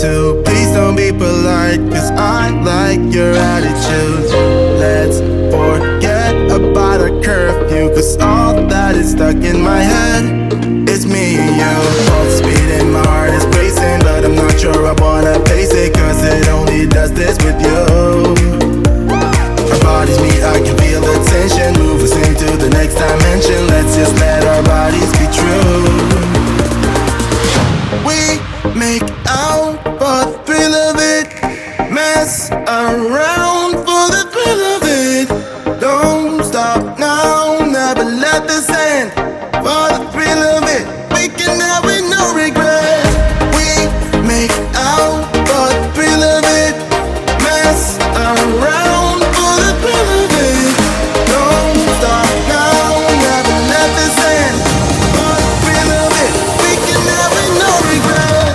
too. Please don't be polite, cause I like your attitude. Let's forget about a curfew, cause all that is stuck in my head is me and you. Pulse speed and my heart is racing, but I'm not sure I wanna pace it, cause it only does this with you. Our bodies meet, I can feel the tension, move us into the next dimension. Let's just let our bodies be true. We make out for the thrill of it, mess around for the thrill of it. Don't stop now, never let this end. For the thrill of it, we can have it, no regret. We make out for the thrill of it, mess around for the thrill of it. Don't stop now, never let this end. For the thrill of it, we can have it, no regret.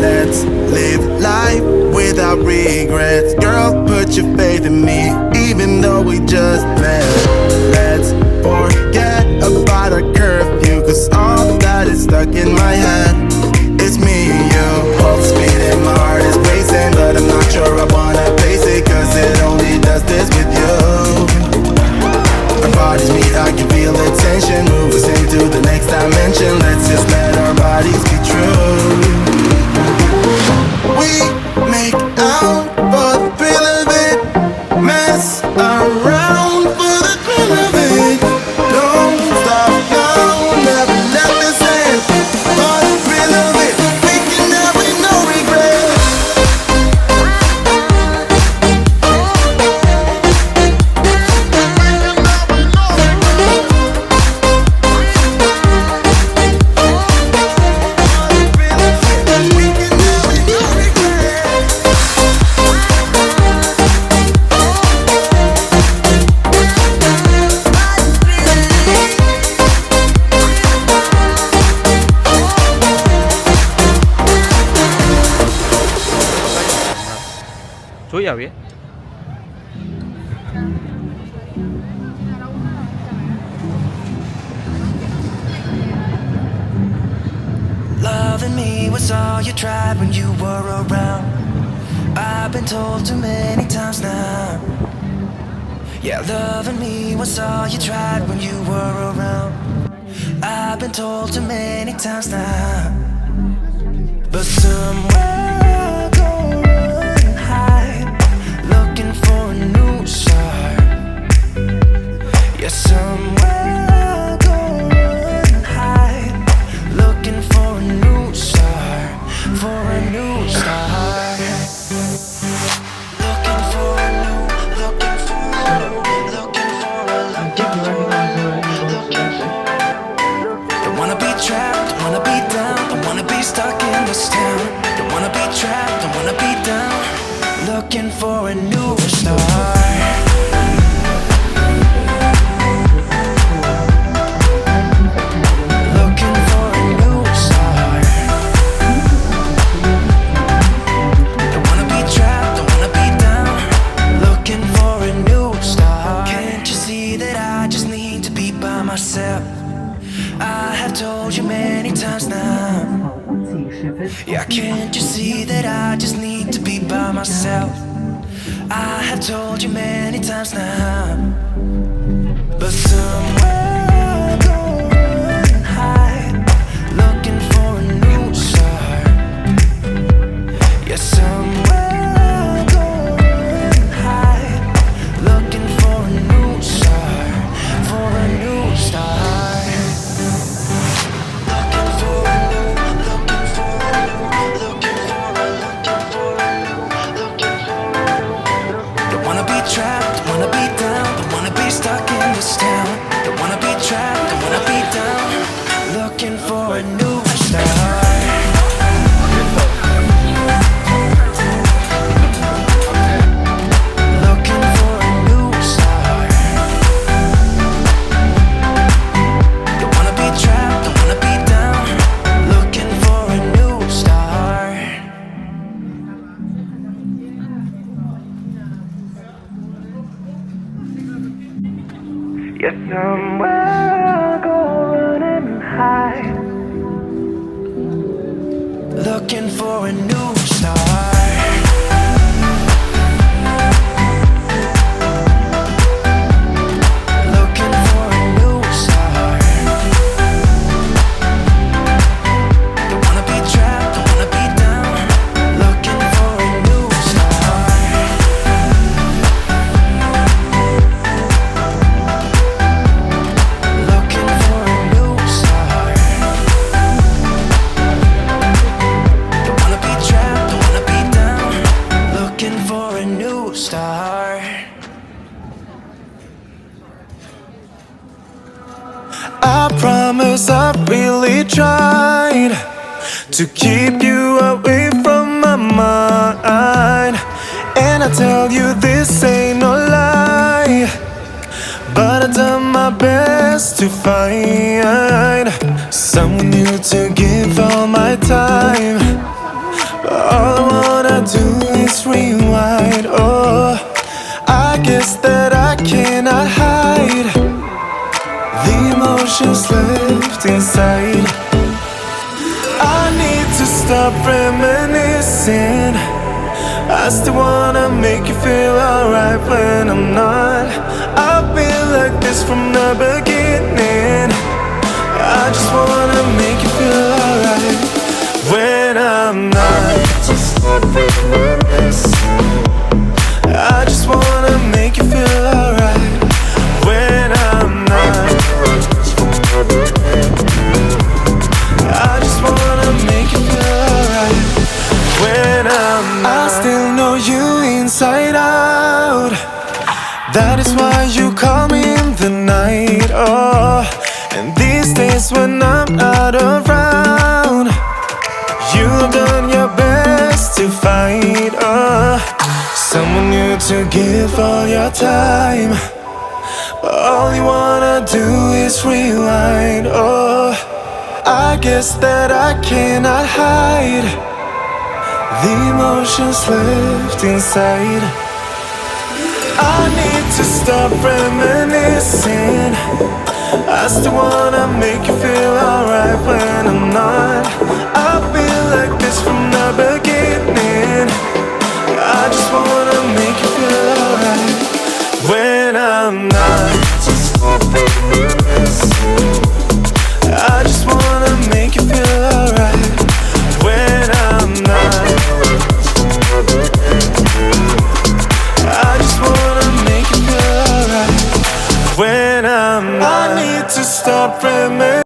Let's live life without regrets. Girl, put your faith in me, even though we just met. Let's forget about a curfew, cause all that is stuck in my head is me and you. Pulse speed and my heart is racing, but I'm not sure I wanna pace it, cause it only does this with you. Our bodies meet, I can feel the tension, move us into the next dimension. Let's just let our bodies be true. We make out for the thrill of it, mess around for the thrill of it. Don't stop now, never let this end. For the thrill of it, we can have it, no regret. Loving me was all you tried when you were around. I've been told too many times now. Yeah, loving me was all you tried when you were around. I've been told too many times now. But somewhere go and hide, looking for a new start. Yeah, somewhere go and hide, looking for a new start, for a new start. Looking for a new, looking for a new, looking for a, looking for a, looking for. Don't wanna be trapped, don't wanna be down, don't wanna be stuck in this town. Don't wanna be trapped, don't wanna be down, looking for a new start. I have told you many times now. Yeah, can't you see that I just need to be by myself? I have told you many times now. But somewhere go and hide, looking for a new start. Yeah, somewhere go and hide, looking for a new start, for a new start. Trapped, don't wanna be down, don't wanna be stuck in this town. Don't wanna be trapped, don't wanna be down, looking for a new start. Yeah, somewhere I'll go running and hide, looking for a new start. Looking for a new start. Don't wanna be trapped, don't wanna be down. Looking for a new start. Looking for a new start. Don't wanna be trapped, don't wanna be down. Looking for a new start. I promise I really tried to keep you away from my mind. And I tell you this ain't no lie, but I've done my best to find someone new to give all my time. But all I wanna do is rewind. Oh, I guess that I cannot hide the emotions left inside. I need to stop reminiscing. I still wanna make you feel alright when I'm not. I've been like this from the beginning. I just wanna make you feel alright when I'm not. Just stop reminiscing. I just wanna make you feel alright when I'm not. I just wanna make you feel alright when I'm not. I still know you inside out. That is why you call me in the night. Oh, and these days when I'm not around, you have done your best to find someone new to give all your time. But all you wanna do is rewind. Oh, I guess that I cannot hide the emotions left inside. I need to stop reminiscing. I still wanna make you